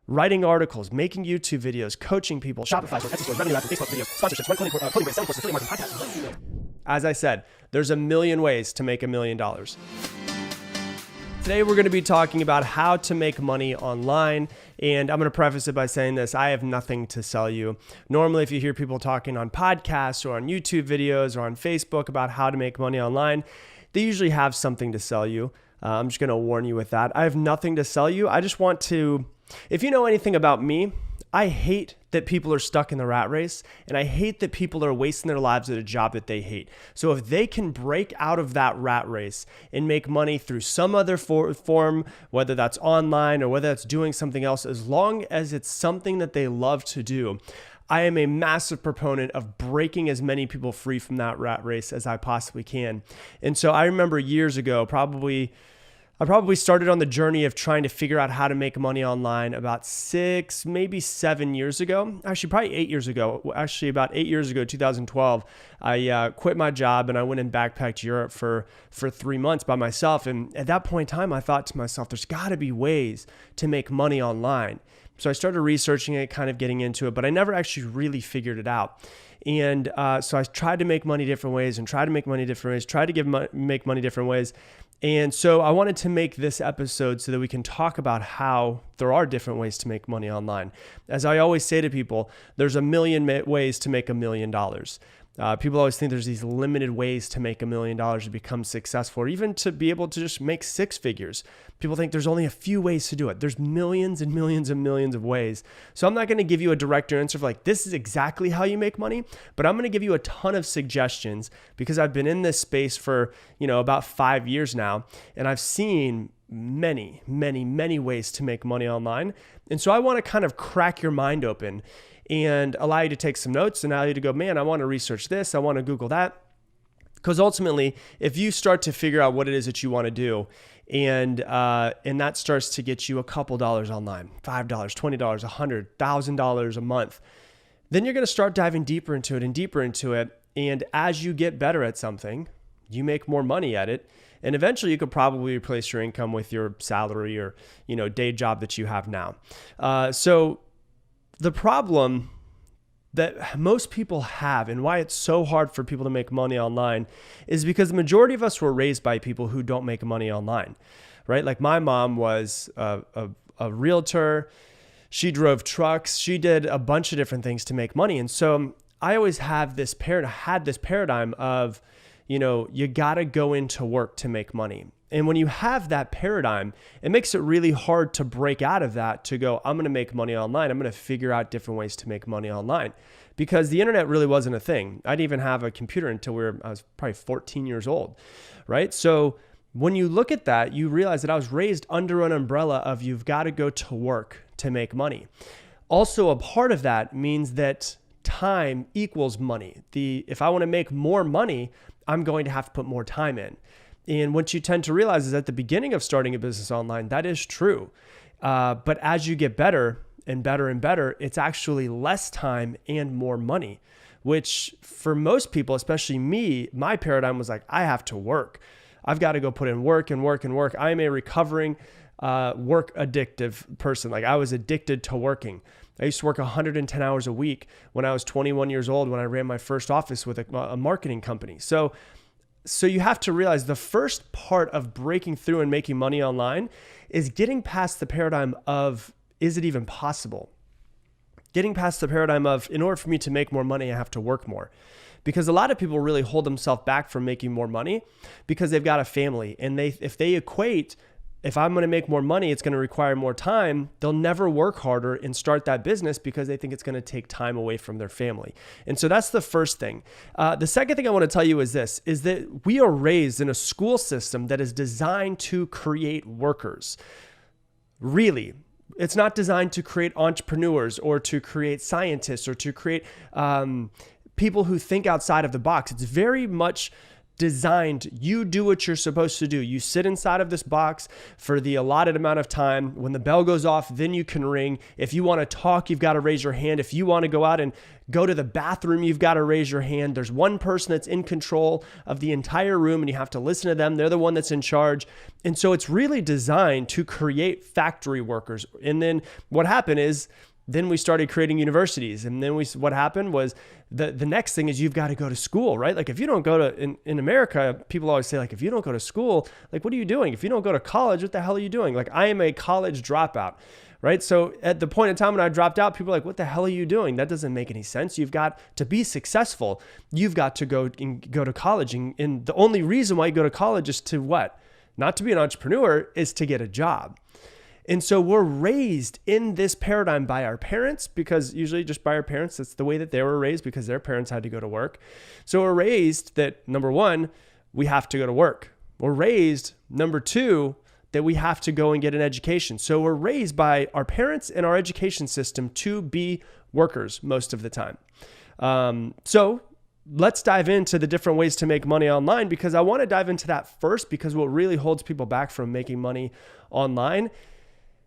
writing articles, making YouTube videos, coaching people, Shopify, Etsy stores, revenue apps, Facebook videos, sponsorships, coding brands, selling courses, affiliate marketing, podcasts. As I said, there's a million ways to make $1 million. Today, we're going to be talking about how to make money online. And I'm going to preface it by saying this: I have nothing to sell you. Normally, if you hear people talking on podcasts or on YouTube videos or on Facebook about how to make money online, they usually have something to sell you. I'm just going to warn you with that. I have nothing to sell you. I just want to, if you know anything about me, I hate that people are stuck in the rat race, and I hate that people are wasting their lives at a job that they hate. So if they can break out of that rat race and make money through some other form, whether that's online or whether that's doing something else, as long as it's something that they love to do, I am a massive proponent of breaking as many people free from that rat race as I possibly can. And so I remember years ago, I probably started on the journey of trying to figure out how to make money online about 6, maybe 7 years ago. Actually, probably 8 years ago. Actually, about 8 years ago, 2012, I quit my job and I went and backpacked Europe for 3 months by myself. And at that point in time, I thought to myself, there's got to be ways to make money online. So I started researching it, kind of getting into it, but I never actually really figured it out. And so I tried to make money different ways and tried to make money different ways, tried to make money different ways. And so I wanted to make this episode so that we can talk about how there are different ways to make money online. As I always say to people, there's a million ways to make $1 million. People always think there's these limited ways to make $1 million to become successful, or even to be able to just make 6 figures. People think there's only a few ways to do it. There's millions and millions and millions of ways. So I'm not going to give you a direct answer of like, this is exactly how you make money, but I'm going to give you a ton of suggestions because I've been in this space for, about 5 years now, and I've seen many, many, many ways to make money online. And so I want to kind of crack your mind open and allow you to take some notes and allow you to go, man, I want to research this. I want to Google that. Because ultimately, if you start to figure out what it is that you want to do, and that starts to get you a couple dollars online, $5, $20, $100, $1,000 a month, then you're going to start diving deeper into it and deeper into it. And as you get better at something, you make more money at it. And eventually you could probably replace your income with your salary or, day job that you have now. So the problem that most people have and why it's so hard for people to make money online is because the majority of us were raised by people who don't make money online, right? Like my mom was a realtor. She drove trucks. She did a bunch of different things to make money. And so I always had this paradigm of, you got to go into work to make money. And when you have that paradigm, it makes it really hard to break out of that to go, I'm going to make money online. I'm going to figure out different ways to make money online, because the internet really wasn't a thing. I didn't even have a computer until I was probably 14 years old, right? So when you look at that, you realize that I was raised under an umbrella of you've got to go to work to make money. Also, a part of that means that time equals money. If I want to make more money, I'm going to have to put more time in. And what you tend to realize is at the beginning of starting a business online, that is true. But as you get better and better and better, it's actually less time and more money, which for most people, especially me, my paradigm was like, I have to work. I've got to go put in work and work and work. I am a recovering work addictive person. Like I was addicted to working. I used to work 110 hours a week when I was 21 years old, when I ran my first office with a marketing company. So you have to realize the first part of breaking through and making money online is getting past the paradigm of, is it even possible? Getting past the paradigm of, in order for me to make more money, I have to work more. Because a lot of people really hold themselves back from making more money because they've got a family. And if they equate, if I'm going to make more money, it's going to require more time, they'll never work harder and start that business because they think it's going to take time away from their family. And so that's the first thing. The second thing I want to tell you is this, is that we are raised in a school system that is designed to create workers. Really, it's not designed to create entrepreneurs or to create scientists or to create people who think outside of the box. It's very much designed. You do what you're supposed to do. You sit inside of this box for the allotted amount of time. When the bell goes off, then you can ring. If you want to talk, you've got to raise your hand. If you want to go out and go to the bathroom, you've got to raise your hand. There's one person that's in control of the entire room, and you have to listen to them. They're the one that's in charge. And so it's really designed to create factory workers. And then what happened is, then we started creating universities. And then what happened was the next thing is you've got to go to school, right? Like if you don't go to, in America, people always say like, if you don't go to school, like, what are you doing? If you don't go to college, what the hell are you doing? Like I am a college dropout, right? So at the point in time when I dropped out, people are like, what the hell are you doing? That doesn't make any sense. You've got to be successful. You've got to go to college. And the only reason why you go to college is to what? Not to be an entrepreneur, is to get a job. And so we're raised in this paradigm by our parents, because usually just by our parents, that's the way that they were raised because their parents had to go to work. So we're raised that, number one, we have to go to work. We're raised, number two, that we have to go and get an education. So we're raised by our parents and our education system to be workers most of the time. So let's dive into the different ways to make money online, because I want to dive into that first, because what really holds people back from making money online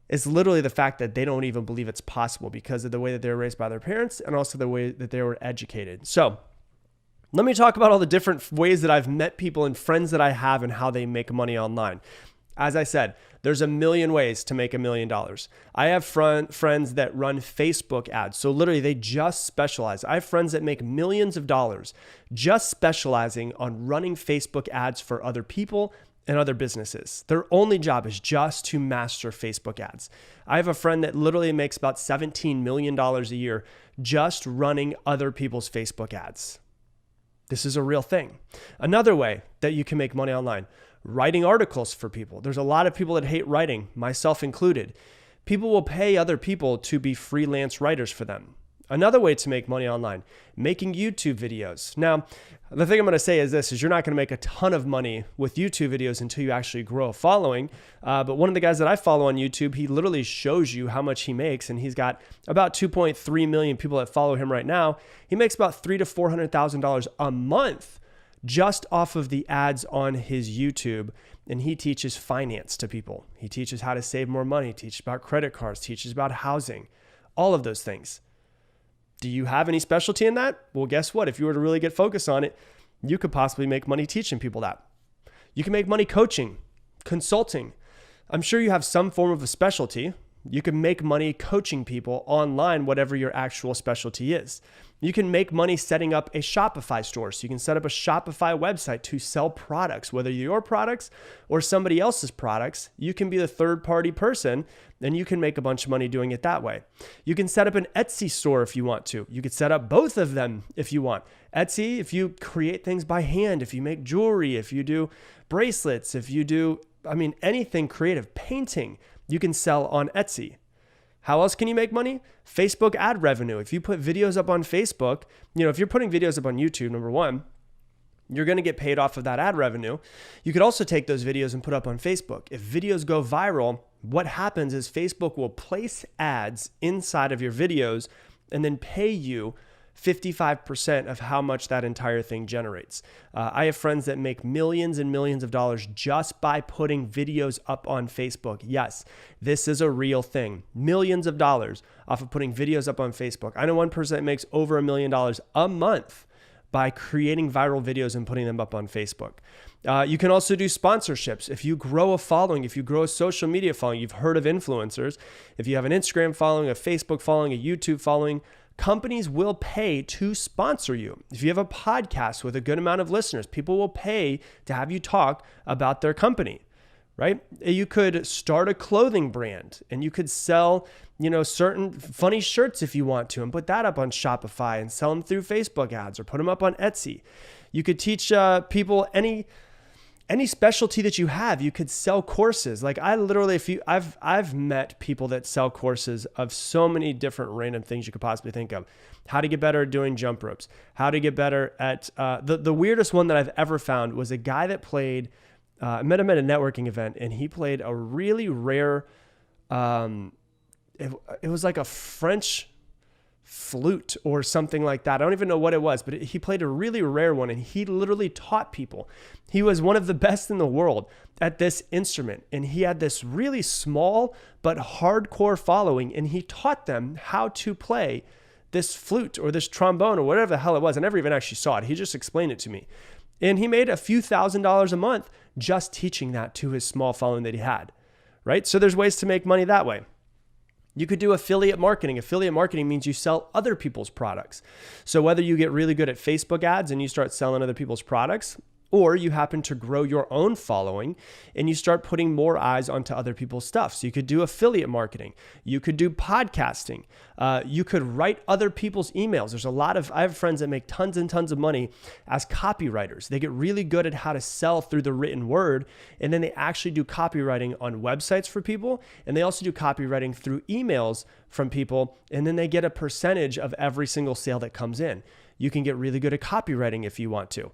is literally the fact that they don't even believe it's possible because of the way that they were raised by their parents and also the way that they were educated. So let me talk about all the different ways that I've met people and friends that I have and how they make money online. As I said, there's a million ways to make $1 million. I have friends that run Facebook ads. So literally they just specialize. I have friends that make millions of dollars just specializing on running Facebook ads for other people and other businesses. Their only job is just to master Facebook ads. I have a friend that literally makes about $17 million a year just running other people's Facebook ads. This is a real thing. Another way that you can make money online, writing articles for people. There's a lot of people that hate writing, myself included. People will pay other people to be freelance writers for them. Another way to make money online, making YouTube videos. Now, the thing I'm going to say is this, is you're not going to make a ton of money with YouTube videos until you actually grow a following. But one of the guys that I follow on YouTube, he literally shows you how much he makes. And he's got about 2.3 million people that follow him right now. He makes about $300,000 to $400,000 a month just off of the ads on his YouTube. And he teaches finance to people. He teaches how to save more money, teaches about credit cards, teaches about housing, all of those things. Do you have any specialty in that? Well, guess what? If you were to really get focused on it, you could possibly make money teaching people that. You can make money coaching, consulting. I'm sure you have some form of a specialty. You can make money coaching people online, whatever your actual specialty is. You can make money setting up a Shopify store. So you can set up a Shopify website to sell products, whether your products or somebody else's products. You can be the third party person and you can make a bunch of money doing it that way. You can set up an Etsy store if you want to. You could set up both of them if you want. Etsy, if you create things by hand, if you make jewelry, if you do bracelets, if you do, anything creative, painting, you can sell on Etsy. How else can you make money? Facebook ad revenue. If you put videos up on Facebook, if you're putting videos up on YouTube, number one, you're going to get paid off of that ad revenue. You could also take those videos and put up on Facebook. If videos go viral, what happens is Facebook will place ads inside of your videos and then pay you 55% of how much that entire thing generates. I have friends that make millions and millions of dollars just by putting videos up on Facebook. Yes, this is a real thing. Millions of dollars off of putting videos up on Facebook. I know one person that makes over $1 million a month by creating viral videos and putting them up on Facebook. You can also do sponsorships. If you grow a following, if you grow a social media following, you've heard of influencers. If you have an Instagram following, a Facebook following, a YouTube following, companies will pay to sponsor you. If you have a podcast with a good amount of listeners, people will pay to have you talk about their company, right? You could start a clothing brand and you could sell, certain funny shirts if you want to and put that up on Shopify and sell them through Facebook ads or put them up on Etsy. You could teach people any specialty that you have. You could sell courses. Like I've met people that sell courses of so many different random things you could possibly think of. How to get better at doing jump ropes. How to get better at, the weirdest one that I've ever found was a guy that played, I met him at a networking event and he played a really rare, it was like a French flute or something like that. I don't even know what it was, but he played a really rare one, and he literally taught people. He was one of the best in the world at this instrument, and he had this really small but hardcore following, and he taught them how to play this flute or this trombone or whatever the hell it was. I never even actually saw it. He just explained it to me. And he made a few $1,000s a month just teaching that to his small following that he had, right? So there's ways to make money that way. You could do affiliate marketing. Affiliate marketing means you sell other people's products. So whether you get really good at Facebook ads and you start selling other people's products, or you happen to grow your own following and you start putting more eyes onto other people's stuff. So you could do affiliate marketing. You could do podcasting. You could write other people's emails. I have friends that make tons and tons of money as copywriters. They get really good at how to sell through the written word. And then they actually do copywriting on websites for people. And they also do copywriting through emails from people. And then they get a percentage of every single sale that comes in. You can get really good at copywriting if you want to.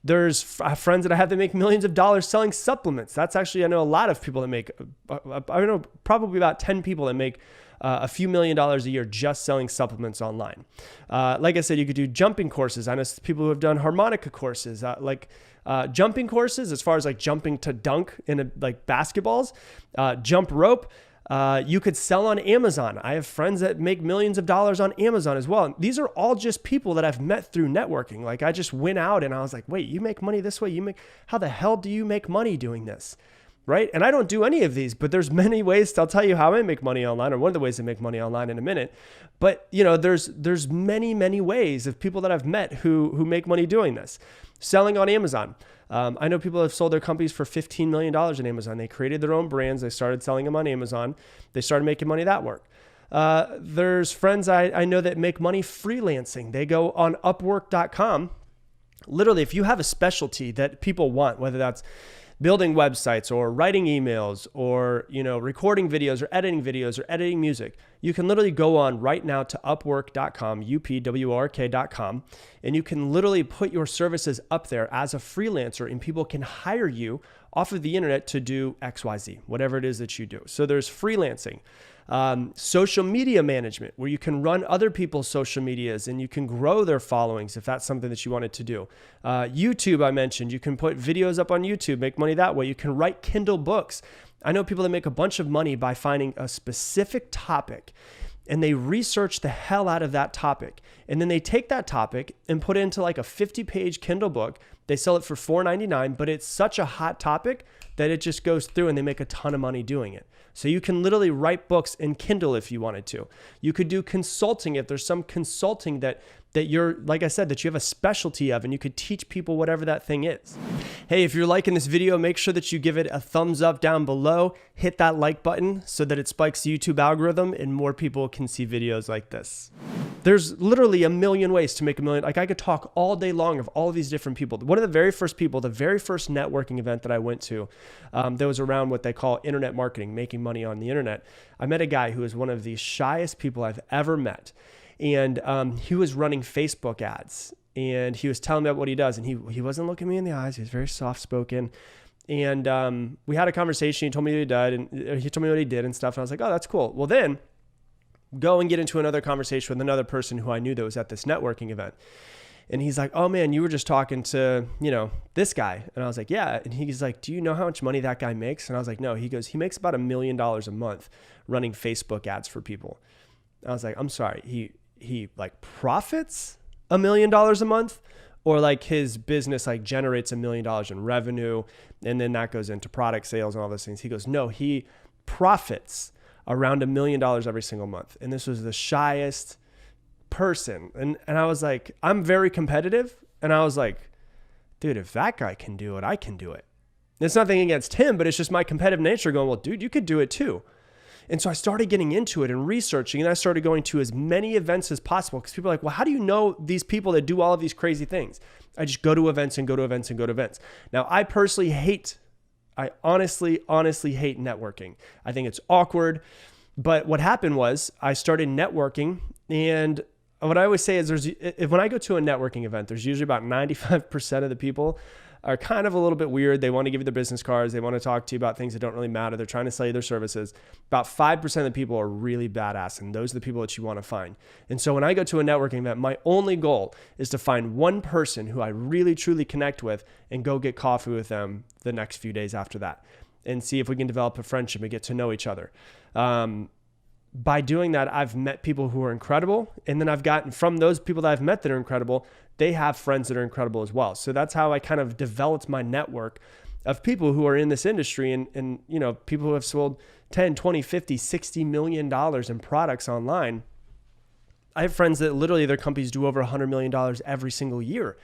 There's friends that I have that make millions of dollars selling supplements. That's actually, I know a lot of people that make, I know probably about 10 people that make a few $1,000,000 a year just selling supplements online. Like I said, you could do jumping courses. I know people who have done harmonica courses, jumping courses as far as like jumping to dunk in like basketballs, jump rope. You could sell on Amazon. I have friends that make millions of dollars on Amazon as well. And these are all just people that I've met through networking. Like I just went out and I was like, wait, you make money this way? How the hell do you make money doing this? Right? And I don't do any of these, but there's many ways. I'll tell you how I make money online, or one of the ways I make money online in a minute. But there's many, many ways of people that I've met who make money doing this. Selling on Amazon. I know people have sold their companies for $15 million on Amazon. They created their own brands. They started selling them on Amazon. They started making money that way. There's friends I know that make money freelancing. They go on Upwork.com. Literally, if you have a specialty that people want, whether that's building websites or writing emails or, recording videos or editing music, you can literally go on right now to Upwork.com, UPWORK.com, and you can literally put your services up there as a freelancer, and people can hire you off of the internet to do XYZ, whatever it is that you do. So there's freelancing. Social media management, where you can run other people's social medias and you can grow their followings if that's something that you wanted to do. YouTube, I mentioned, you can put videos up on YouTube, make money that way. You can write Kindle books. I know people that make a bunch of money by finding a specific topic and they research the hell out of that topic. And then they take that topic and put it into like a 50-page Kindle book. They sell it for $4.99, but it's such a hot topic that it just goes through and they make a ton of money doing it. So you can literally write books in Kindle if you wanted to. You could do consulting if there's some consulting that you're, like I said, that you have a specialty of, and you could teach people whatever that thing is. Hey, if you're liking this video, make sure that you give it a thumbs up down below. Hit that like button so that it spikes the YouTube algorithm and more people can see videos like this. There's literally a million ways to make $1 million. Like I could talk all day long of all of these different people. One of the very first people, the very first networking event that I went to, that was around what they call internet marketing, making money on the internet. I met a guy who was one of the shyest people I've ever met. And he was running Facebook ads, and he was telling me about what he does. And he wasn't looking me in the eyes. He was very soft-spoken. And we had a conversation. He told me what he did, and he told me what he did and stuff. And I was like, oh, that's cool. Well, then go and get into another conversation with another person who I knew that was at this networking event. And he's like, oh man, you were just talking to, this guy. And I was like, yeah. And he's like, do you know how much money that guy makes? And I was like, no. He goes, he makes about $1 million a month running Facebook ads for people. And I was like, I'm sorry. He like profits $1 million a month, or like his business like generates $1 million in revenue, and then that goes into product sales and all those things. He goes, no, he profits around $1 million every single month. And this was the shyest person. And I was like, I'm very competitive. And I was like, dude, if that guy can do it, I can do it. And it's nothing against him, but it's just my competitive nature going, well, dude, you could do it too. And so I started getting into it and researching, and I started going to as many events as possible, because people are like, well, how do you know these people that do all of these crazy things? I just go to events and go to events and go to events. Now, I personally I honestly hate networking. I think it's awkward. But what happened was I started networking, and what I always say is when I go to a networking event, there's usually about 95% of the people are kind of a little bit weird. They want to give you their business cards. They want to talk to you about things that don't really matter. They're trying to sell you their services. About 5% of the people are really badass, and those are the people that you want to find. And so when I go to a networking event, my only goal is to find one person who I really, truly connect with and go get coffee with them the next few days after that and see if we can develop a friendship and get to know each other. By doing that, I've met people who are incredible. And then I've gotten from those people that I've met that are incredible, they have friends that are incredible as well. So that's how I kind of developed my network of people who are in this industry and you know, people who have sold 10, 20, 50, $60 million in products online. I have friends that literally their companies do over $100 million every single year.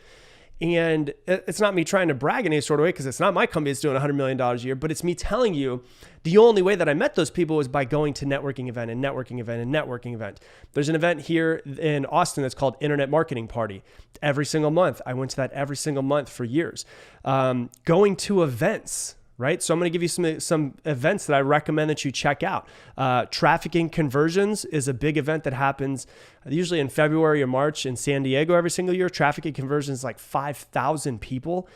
And it's not me trying to brag in any sort of way because it's not my company that's doing $100 million a year, but it's me telling you the only way that I met those people was by going to networking event and networking event and networking event. There's an event here in Austin that's called Internet Marketing Party. Every single month. I went to that every single month for years. Going to events, right? So I'm going to give you some events that I recommend that you check out. Trafficking Conversions is a big event that happens usually in February or March in San Diego every single year. Trafficking Conversions is like 5,000 people.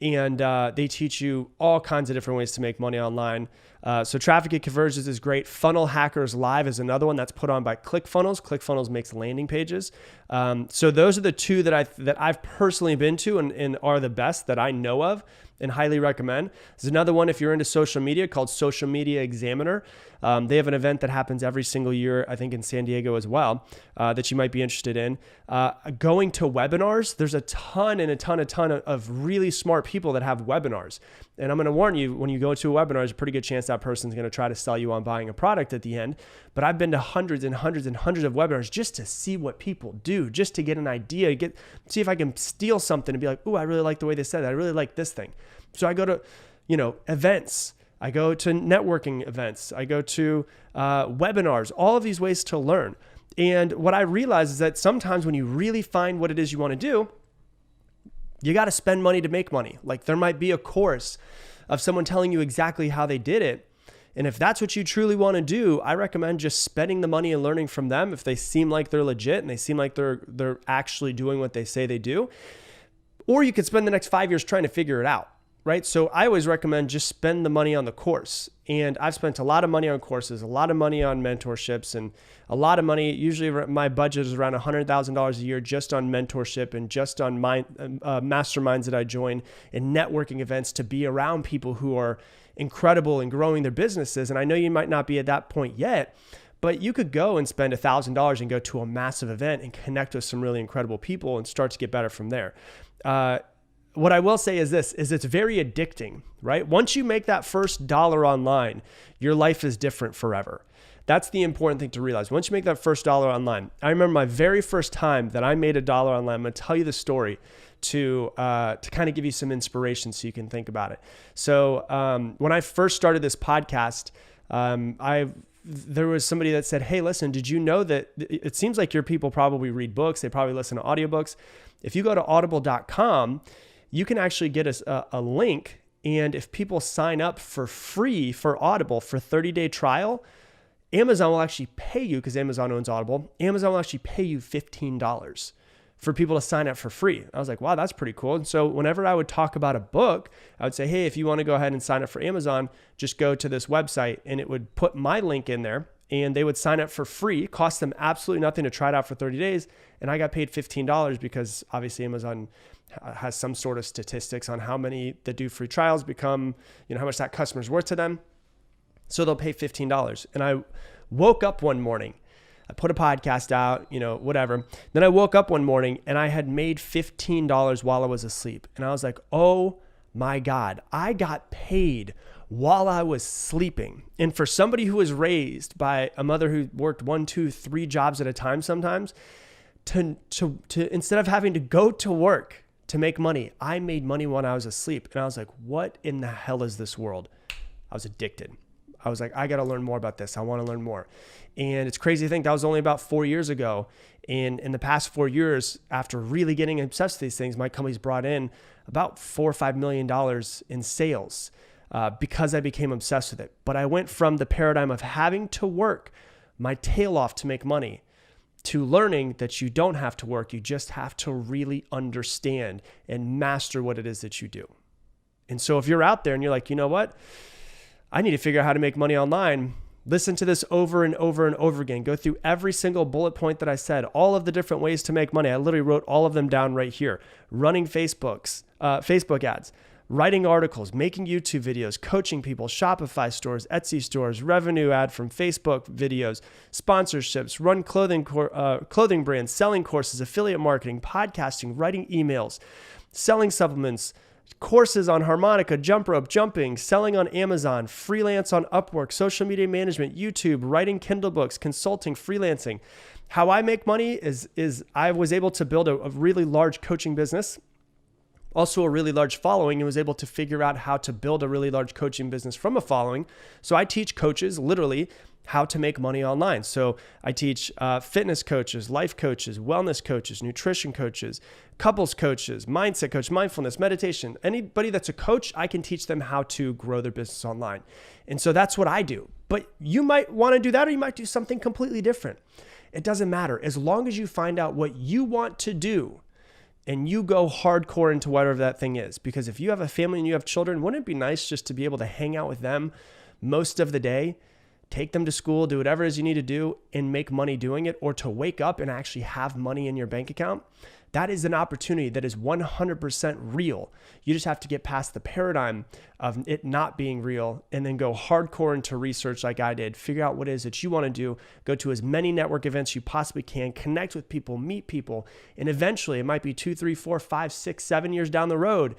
And they teach you all kinds of different ways to make money online. So Trafficking Conversions is great. Funnel Hackers Live is another one that's put on by ClickFunnels. ClickFunnels makes landing pages. So those are the two that I've personally been to and are the best that I know of and highly recommend. There's another one if you're into social media called Social Media Examiner. They have an event that happens every single year, I think in San Diego as well, that you might be interested in. Going to webinars, there's a ton of really smart people that have webinars. And I'm going to warn you, when you go to a webinar, there's a pretty good chance that person's going to try to sell you on buying a product at the end. But I've been to hundreds and hundreds and hundreds of webinars just to see what people do, just to get an idea, see if I can steal something and be like, ooh, I really like the way they said that. I really like this thing. So I go to, events. I go to networking events. I go to webinars, all of these ways to learn. And what I realize is that sometimes when you really find what it is you want to do, you got to spend money to make money. Like there might be a course of someone telling you exactly how they did it. And if that's what you truly want to do, I recommend just spending the money and learning from them if they seem like they're legit and they seem like they're actually doing what they say they do. Or you could spend the next 5 years trying to figure it out. Right? So I always recommend just spend the money on the course. And I've spent a lot of money on courses, a lot of money on mentorships, and a lot of money. Usually my budget is around $100,000 a year just on mentorship and just on my masterminds that I join and networking events to be around people who are incredible and growing their businesses. And I know you might not be at that point yet, but you could go and spend $1,000 and go to a massive event and connect with some really incredible people and start to get better from there. What I will say is this, is it's very addicting, right? Once you make that first dollar online, your life is different forever. That's the important thing to realize. Once you make that first dollar online, I remember my very first time that I made $1 online. I'm going to tell you the story to kind of give you some inspiration so you can think about it. So when I first started this podcast, there was somebody that said, hey, listen, did you know that it seems like your people probably read books. They probably listen to audiobooks. If you go to audible.com, you can actually get a link. And if people sign up for free for Audible for 30-day trial, Amazon will actually pay you, because Amazon owns Audible, Amazon will actually pay you $15 for people to sign up for free. I was like, wow, that's pretty cool. And so whenever I would talk about a book, I would say, hey, if you want to go ahead and sign up for Amazon, just go to this website, and it would put my link in there and they would sign up for free. It cost them absolutely nothing to try it out for 30 days. And I got paid $15 because obviously Amazon has some sort of statistics on how many that do free trials become, how much that customer's worth to them. So they'll pay $15. And I woke up one morning, I put a podcast out, whatever. Then I woke up one morning and I had made $15 while I was asleep. And I was like, oh my God, I got paid while I was sleeping. And for somebody who was raised by a mother who worked 1, 2, 3 jobs at a time sometimes, to instead of having to go to work to make money, I made money when I was asleep. And I was like, what in the hell is this world? I was addicted. I was like, I got to learn more about this. I want to learn more. And it's crazy to think that was only about 4 years ago. And in the past 4 years, after really getting obsessed with these things, my company's brought in about $4 or $5 million in sales because I became obsessed with it. But I went from the paradigm of having to work my tail off to make money to learning that you don't have to work. You just have to really understand and master what it is that you do. And so if you're out there and you're like, you know what? I need to figure out how to make money online. Listen to this over and over and over again. Go through every single bullet point that I said, all of the different ways to make money. I literally wrote all of them down right here. Running Facebook ads, writing articles, making YouTube videos, coaching people, Shopify stores, Etsy stores, revenue ad from Facebook videos, sponsorships, run clothing brands, selling courses, affiliate marketing, podcasting, writing emails, selling supplements, courses on harmonica, jump rope, jumping, selling on Amazon, freelance on Upwork, social media management, YouTube, writing Kindle books, consulting, freelancing. How I make money is I was able to build a really large coaching business, also a really large following, and was able to figure out how to build a really large coaching business from a following. So I teach coaches literally how to make money online. So I teach fitness coaches, life coaches, wellness coaches, nutrition coaches, couples coaches, mindset coach, mindfulness, meditation. Anybody that's a coach, I can teach them how to grow their business online. And so that's what I do. But you might want to do that, or you might do something completely different. It doesn't matter. As long as you find out what you want to do and you go hardcore into whatever that thing is. Because if you have a family and you have children, wouldn't it be nice just to be able to hang out with them most of the day? Take them to school, do whatever it is you need to do and make money doing it, or to wake up and actually have money in your bank account. That is an opportunity that is 100% real. You just have to get past the paradigm of it not being real and then go hardcore into research like I did. Figure out what it is that you want to do. Go to as many network events you possibly can. Connect with people, meet people. And eventually, it might be 2, 3, 4, 5, 6, 7 years down the road,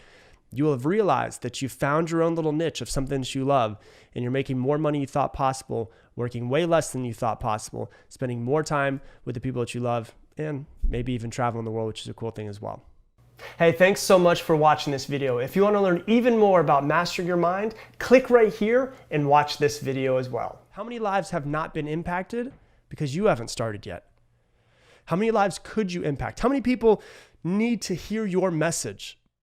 you will have realized that you found your own little niche of something that you love, and you're making more money you thought possible, working way less than you thought possible, spending more time with the people that you love, and maybe even traveling the world, which is a cool thing as well. Hey, thanks so much for watching this video. If you want to learn even more about mastering your mind, click right here and watch this video as well. How many lives have not been impacted because you haven't started yet? How many lives could you impact? How many people need to hear your message